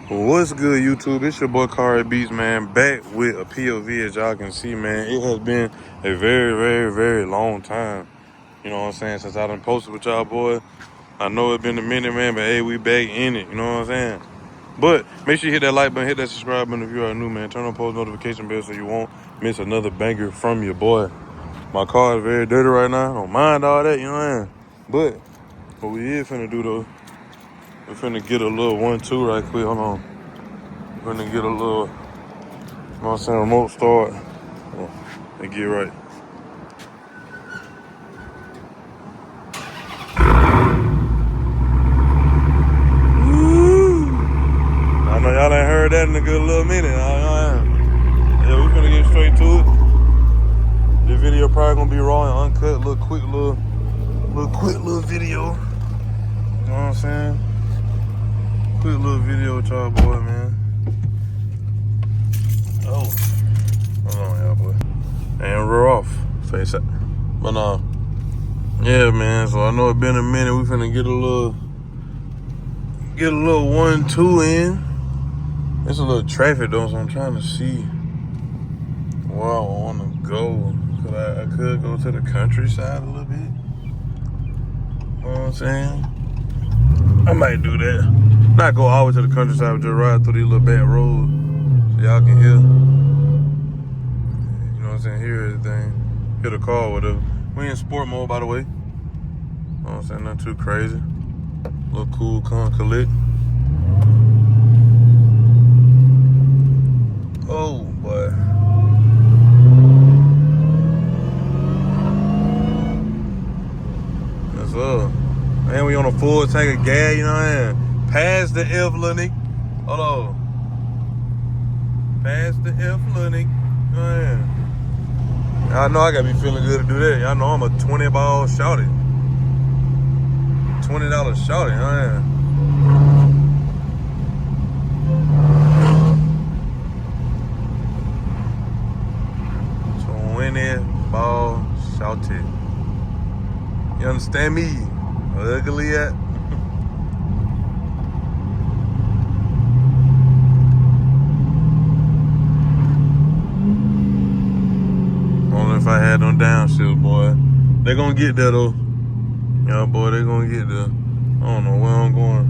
What's good, YouTube? It's your boy Kari Beats, man, back with a POV. As y'all can see, man, it has been a very, very, very long time. You know what I'm saying? Since I done posted with y'all, boy. I know it's been a minute, man, but hey, we back in it. You know what I'm saying? But make sure you hit that like button, hit that subscribe button if you are new, man. Turn on post notification bell so you won't miss another banger from your boy. My car is very dirty right now. I don't mind all that, you know what I'm saying? But what we is finna do, though, we finna get a little 1-2 right quick. Hold on. We're gonna get a little, you know what I'm saying, remote start. And get right. Woo! I know y'all ain't heard that in a good little minute. Yeah, we finna get straight to it. This video probably gonna be raw and uncut, quick little video. You know what I'm saying? Quick little video with y'all, boy, man. Oh, hold on, y'all, boy. And we're off. Face it. But yeah, man. So I know it's been a minute. We finna get a little 1-2 in. There's a little traffic though, so I'm trying to see where I want to go. Cause I could go to the countryside a little bit. You know what I'm saying? I might do that. Not go all the way to the countryside, but just ride through these little back roads so y'all can hear. You know what I'm saying? Hear everything. Hear the car or whatever. We in sport mode, by the way. You know what I'm saying? Not too crazy. A little cool, calm, collect. Oh, boy. That's up. Man, we on a full tank of gas, you know what I mean? Pass the F, little nigga. Hold on. Pass the F, little nigga. You know what I mean? Y'all know I gotta be feeling good to do that. Y'all know I'm a 20 ball shouty. $20 shouty, you know what I mean? 20 ball shouty. You understand me? Ugly at. Only if I had them downshifts, boy. They gonna get there though. Yeah, boy, they gonna get there. I don't know where I'm going.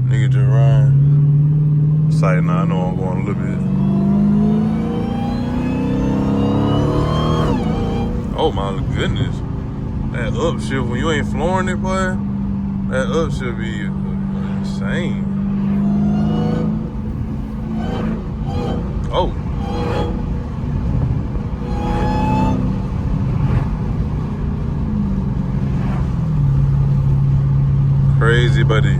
Nigga just riding. Sight, nah, I know I'm going a little bit. Oh my goodness. That upshift, when you ain't flooring it, boy, that upshift be insane. Oh. Crazy, buddy.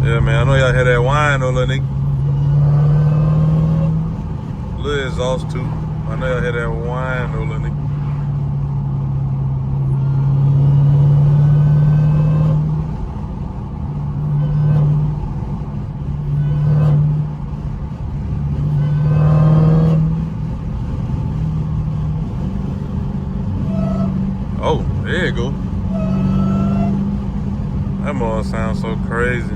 Yeah, man, I know y'all had that Whine though, little nigga. Little exhaust too. I know y'all had that Whine though, little nigga. Oh, there you go. That mother sounds so crazy.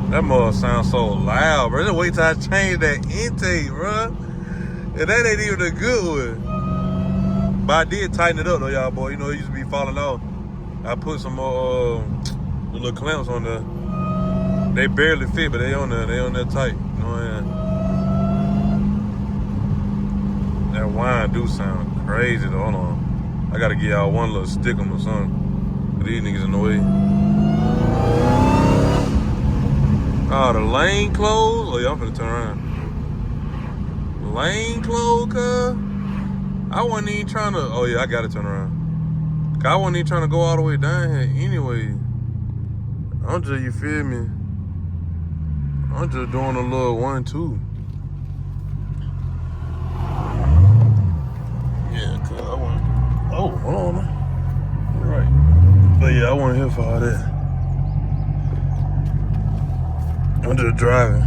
That mother sounds so loud, bro. Just wait till I change that intake, bro. And that ain't even a good one. But I did tighten it up though, y'all, boy. You know, it used to be falling off. I put some more little clamps on there. They barely fit, but they on there tight. You know what I mean? That Whine do sound crazy though. Hold on. I gotta get y'all one little stick 'em or something. These niggas in the way. Oh, the lane closed? Oh, y'all finna turn around. Lane closed, cuz? I wasn't even trying to. Oh, yeah, I gotta turn around. Cause I wasn't even trying to go all the way down here anyway. I'm just, you feel me? I'm just doing a little 1-2. Yeah, cuz I want. Oh, hold on, man. You're right. But yeah, I wasn't here for all that. I'm just driving.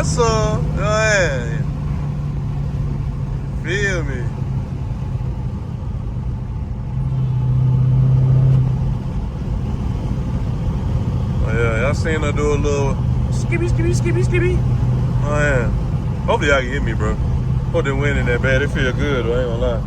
Yes, sir. Yeah. Feel me. Oh, yeah, y'all seen her do a little skippy, skippy, skippy, skippy. Oh, yeah. Hopefully y'all can hear me, bro. Hope they winning that bad. It feel good, though. I ain't gonna lie.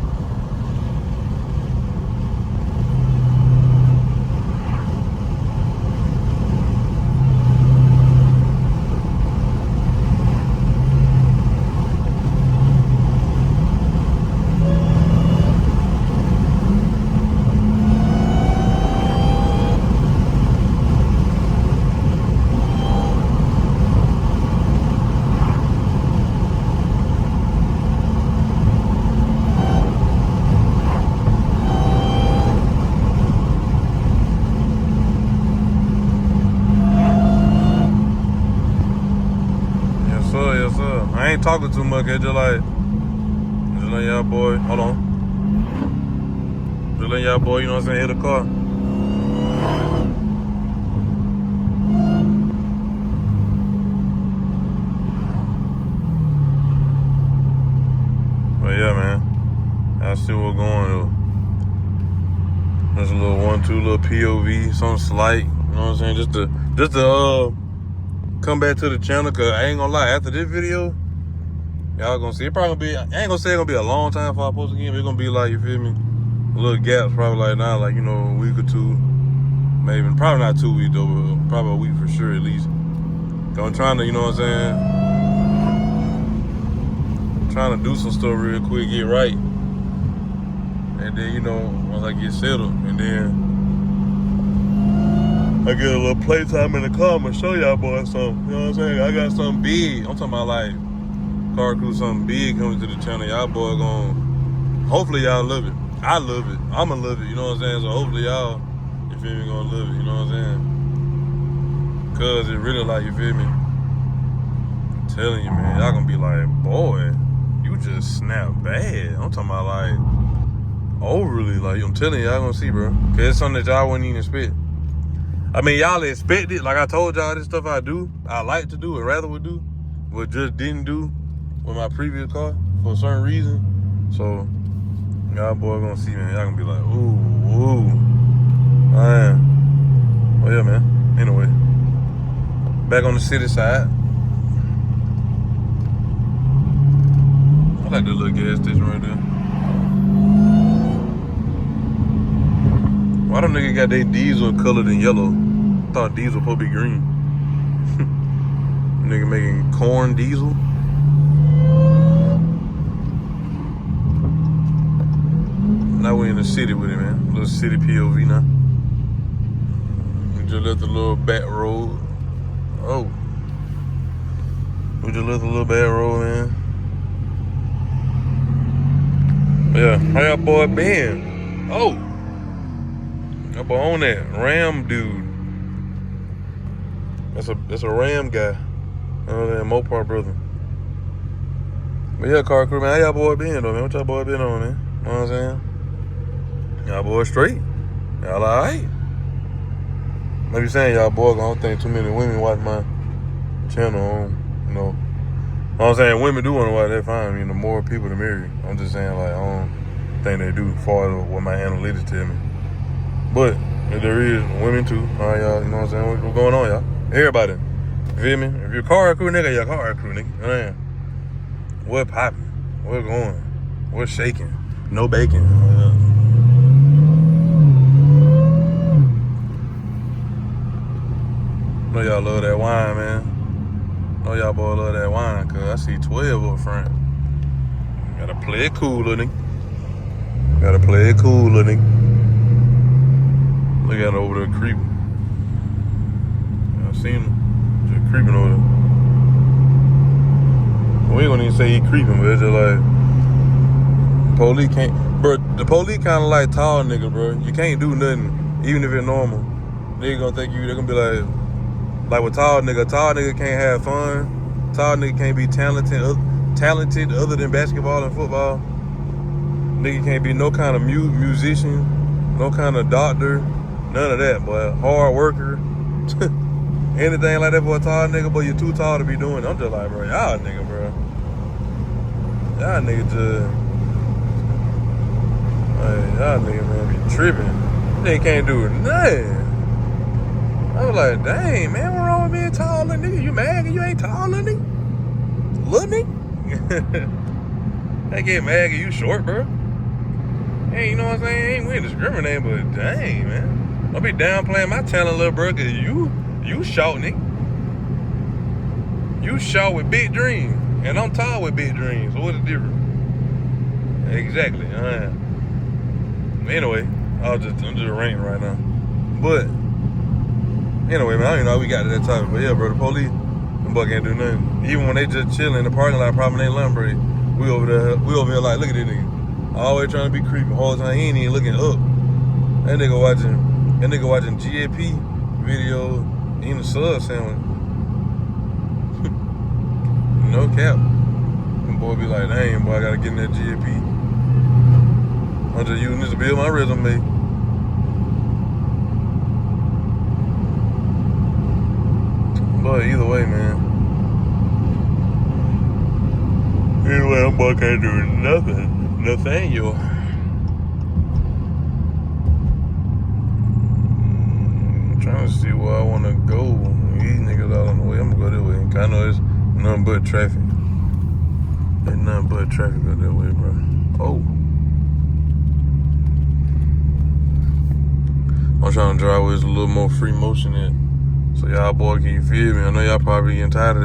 Yes, sir. Yes, sir. I ain't talking too much. It's just like y'all boy. Hold on. Just letting y'all boy, you know what I'm saying, hit the car. But yeah, man. I see what's going on. There's a little 1-2 little POV, something slight. You know what I'm saying? Just to come back to the channel, cause I ain't gonna lie, after this video, y'all gonna see it probably gonna be, I ain't gonna say it's gonna be a long time before I post again, but it's gonna be like, you feel me? A little gaps, probably like now, like, you know, a week or two. Maybe, probably not 2 weeks though, but probably a week for sure at least. Cause I'm trying to, you know what I'm saying? Trying to do some stuff real quick, get right. And then, you know, once I get settled, and then I get a little playtime in the car, I'm gonna show y'all boys something. You know what I'm saying? I got something big. I'm talking about like car crew, something big coming to the channel. Y'all boys gonna, hopefully y'all love it. I love it. I'ma love it, you know what I'm saying? So hopefully y'all, you feel me, gonna love it, you know what I'm saying? Cause it really like, you feel me? I'm telling you, man, y'all gonna be like, boy, you just snap bad. I'm talking about like, overly, like, I'm telling y'all gonna see, bro. Cause it's something that y'all wouldn't even expect. I mean, y'all expect it. Like I told y'all, this stuff I do, I like to do and rather would do, but just didn't do with my previous car for a certain reason. So, y'all boy gonna see, man. Y'all gonna be like, ooh, man. Well, yeah, man. Anyway, back on the city side. I like the little gas station right there. Why them niggas got their diesel colored in yellow? I thought diesel supposed to be green. Nigga making corn diesel. Now we in the city with it, man. Little city POV now. We just left the little back road. Oh. We just left the little back road, man. Yeah, how y'all boy been? Oh. Y'all boy on that Ram dude. That's a Ram guy. Oh, that Mopar brother. But yeah, car crew, man, how y'all boy been though, man? What y'all boy been on, man? You know what I'm saying? Y'all boys straight? Y'all alright? Maybe saying y'all boys, I don't think too many women watch my channel, you know. I'm saying women do want to watch that, fine. I mean, the more people the merrier. I'm just saying, like, I don't think they do, far as what my analytics tell me. But if there is women too, all right, y'all, you know what I'm saying? What's going on, y'all? Everybody, you feel me? If you're a car crew nigga, you're a car crew nigga. Man, what popping? What going? What shaking? No bacon. Know y'all love that wine, man. Know y'all boy love that wine, cause I see 12 up front. Gotta play it cool, little nigga. Gotta play it cool, little nigga. Look at it over there creeping. I seen him just creeping over there. We ain't gonna even say he creeping, but it's just like police can't, bro. The police kind of like tall nigga, bro. You can't do nothing, even if it's normal. They gonna think you. They gonna be like with tall nigga can't have fun. Tall nigga can't be talented other than basketball and football. Nigga can't be no kind of musician, no kind of doctor, none of that, but hard worker. anything like that for a tall nigga, but you're too tall to be doing it. I'm just like, bro, y'all nigga, bro. Y'all nigga just, like, y'all nigga, man, be tripping. They can't do nothing. I was like, dang, man, what wrong with being tall, little nigga? You mad because you ain't tall, little nigga? Little nigga? They get mad because you short, bro. Hey, you know what I'm saying? We ain't discriminating, but dang, man. Don't be downplaying my talent, little bro, because you short, nigga. You short with big dreams, and I'm tall with big dreams. So what's the difference? Exactly. Anyway, I'm just ranting right now. But anyway, man, I don't even know how we got to that topic. But yeah, bro, the police, them buck ain't do nothing. Even when they just chilling in the parking lot, probably ain't lunch break. We over here like, look at this nigga. Always trying to be creepy. The whole time he ain't even looking up. That nigga watching GAP video, eating a sub sandwich. No cap. And boy be like, dang, boy, I gotta get in that GAP. I'm just using this to build my resume. But either way, man. Either way, that boy can't do nothing. Nathaniel. I'm trying to see where I want to go. These niggas out on the way. I'm gonna go that way. I know it's nothing but traffic. There's nothing but traffic out that way, bro. Oh. I'm trying to drive with a little more free motion in. So y'all boy, can you feel me? I know y'all probably getting tired of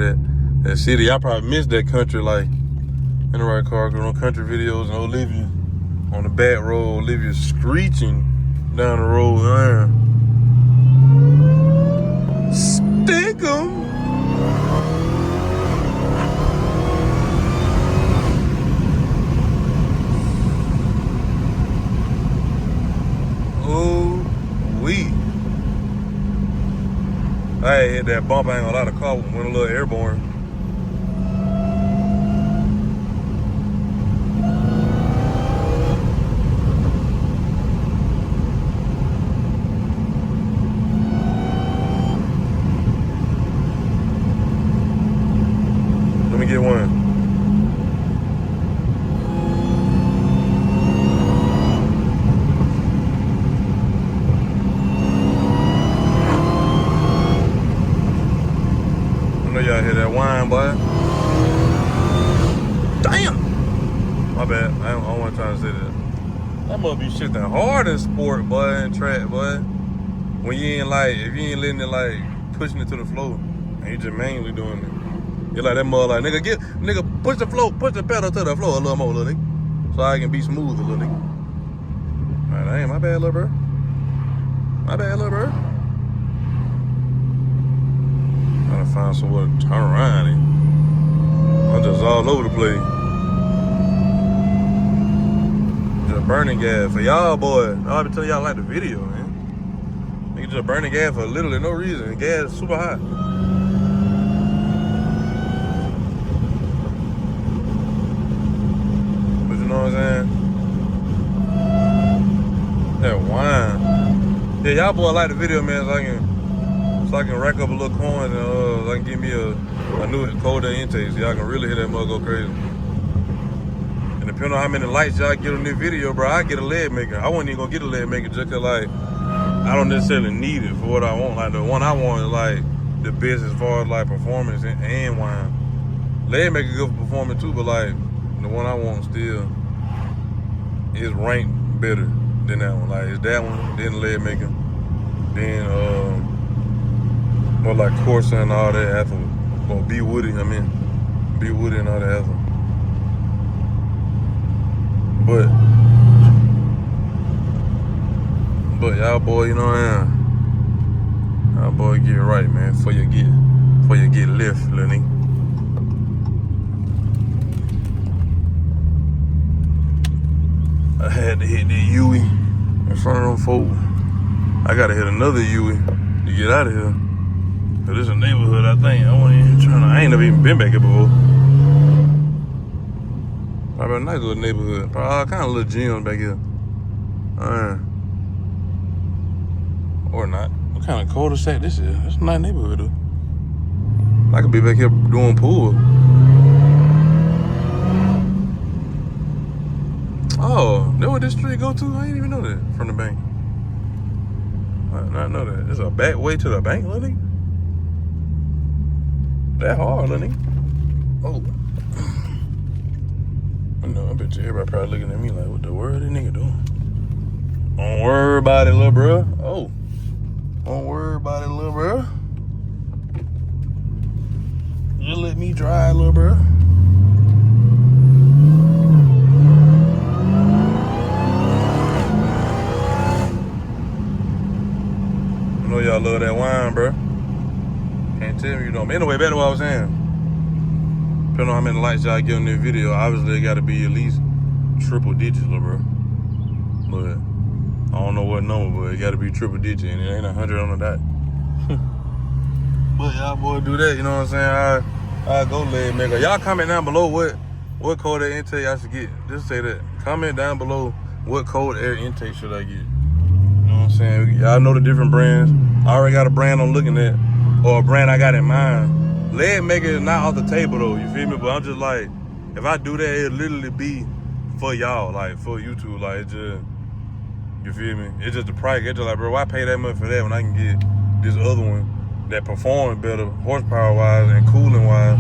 that city. Y'all probably missed that country, like, in the right car. Cause on country videos and Olivia on the back road, Olivia screeching down the road, man. Stick 'em. I hit that bump. I ain't gonna lie, the car went a little airborne. Let me get one. Y'all hear that whine, boy? Damn! My bad. I wasn't trying to say that. That must be shifting hard in sport, boy, and track, boy. When you ain't like, if you ain't letting it like pushing it to the floor, and you just manually doing it. You're like that mother, like nigga, push the pedal to the floor a little more, little nigga, so I can be smooth a little nigga. Alright, ain't my bad, little bro. My bad, little bro. Trying to find somewhere to turn around in. I'm just all over the place. Just burning gas for y'all, boy. I'll be telling y'all like the video, man. Nigga just burning gas for literally no reason. Gas is super high. But you know what I'm saying? That wine. Yeah, y'all boy like the video, man, so I can rack up a little coins and so I can give me a new cold day intake so y'all can really hear that mug go crazy. And depending on how many likes y'all get on this video, bro, I get a leg maker. I wasn't even gonna get a leg maker just cause like I don't necessarily need it for what I want. Like the one I want is like the best as far as like performance and wine. Leg maker good for performance too, but like the one I want still is ranked better than that one. Like it's that one, then the leg maker, then more like Corsa and all that after, or B Woody and all that after. But y'all boy, you know what I am. Y'all boy get it right, man, before you get lift, little nigga. I had to hit the Yui in front of them folks. I gotta hit another Yui to get out of here. Cause this is a neighborhood, I think. I ain't never even been back here before. Probably a nice little neighborhood. Probably all kind of little gyms back here. Or not. What kind of cul-de-sac this is? It's a nice neighborhood though. I could be back here doing pool. Oh, know what this street go to? I didn't even know that from the bank. I did not know that. There's a back way to the bank, Lenny. That hard, Lenny. Oh. I know, I bet you everybody probably looking at me like, what the world this nigga doing? Don't worry about it, little bro. Oh. Don't worry about it, little bro. Just let me drive, little bro. I know y'all love that wine, bro. Can't tell me you don't. Anyway, back to what I was saying. Depending on how many likes y'all get on this video, obviously it got to be at least triple digits, little bro. But I don't know what number, but it got to be triple digits, and it ain't 100 on the dot. But y'all boy do that, you know what I'm saying? I go leg maker. Y'all comment down below what cold air intake I should get. Just say that. Comment down below what cold air intake should I get. You know what I'm saying? Y'all know the different brands. I already got a brand I'm looking at, or a brand I got in mind. Leg maker is not off the table though, you feel me? But I'm just like, if I do that, it'll literally be for y'all, like for YouTube, like it just, you feel me? It's just the price. It's just like, bro, why pay that much for that when I can get this other one that performs better, horsepower wise and cooling wise,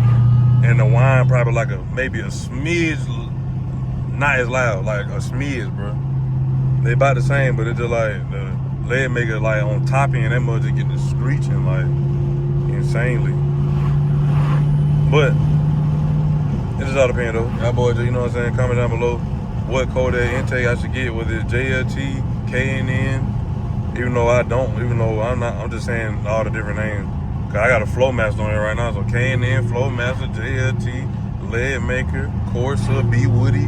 and the wine probably like maybe a smidge, not as loud, like a smidge, bro. They about the same, but it's just like the leg maker like on top end, that much just getting screeching like insanely. But it just all depends though. Y'all boys, you know what I'm saying? Comment down below what cold air intake I should get, whether it's JLT, KNN, even though I'm not, I'm just saying all the different names. Cause I got a Flowmaster on here right now, so KNN, Flowmaster, JLT, Leg Maker, Corsa, B Woody. You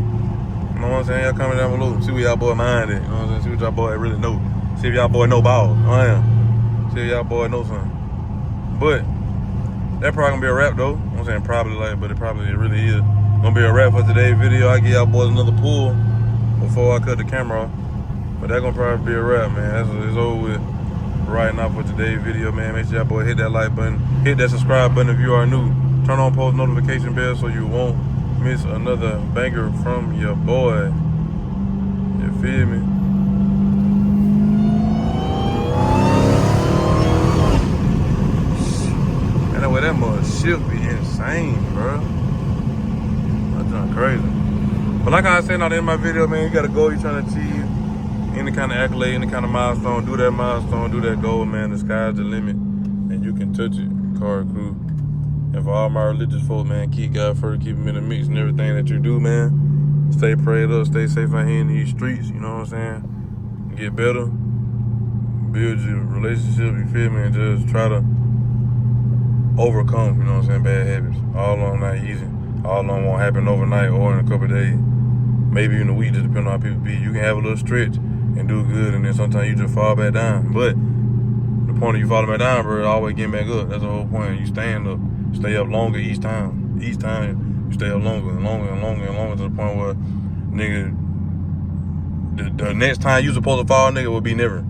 know what I'm saying? Y'all comment down below. See what y'all boy mind it. You know what I'm saying? See what y'all boy really know. See if y'all boy know ball. I am. See if y'all boy know something. But that probably gonna be a wrap though. I'm saying probably like, but it really is. Gonna be a wrap for today's video. I give y'all boys another pull before I cut the camera off. But that gonna probably be a wrap, man. It's over with right now for today's video, man. Make sure y'all boy hit that like button, hit that subscribe button if you are new. Turn on post notification bell so you won't miss another banger from your boy. You feel me? Anyway, that mother shift be insane, bro. That's done crazy. But like I said at the end of my video, man, you got a goal you're trying to achieve. Any kind of accolade, any kind of milestone, do that milestone, do that goal, man. The sky's the limit, and you can touch it, car crew. And for all my religious folks, man, keep God first, keep him in the mix and everything that you do, man. Stay prayed up, stay safe out here in these streets, you know what I'm saying? Get better, build your relationship, you feel me, and just try to overcome, you know what I'm saying, bad habits. All of them not easy. All of them won't happen overnight or in a couple of days. Maybe in a week, just depending on how people be. You can have a little stretch and do good, and then sometimes you just fall back down. But the point of you falling back down, bro, always getting back up. That's the whole point. You stand up, stay up longer each time. Each time you stay up longer and longer and longer and longer to the point where, nigga, the next time you supposed to fall, nigga, will be never.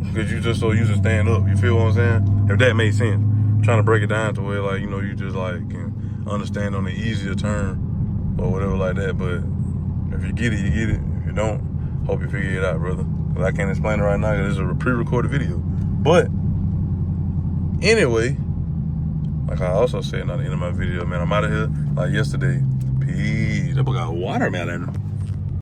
Because you just so used to stand up. You feel what I'm saying? If that makes sense. I'm trying to break it down to where, like, you know, you just, like, can understand on the easier term or whatever like that. But if you get it, you get it. If you don't, hope you figure it out, brother. Because I can't explain it right now because it's a pre-recorded video. But anyway, like I also said at the end of my video, man, I'm out of here like yesterday. Peace. That boy got watermelon.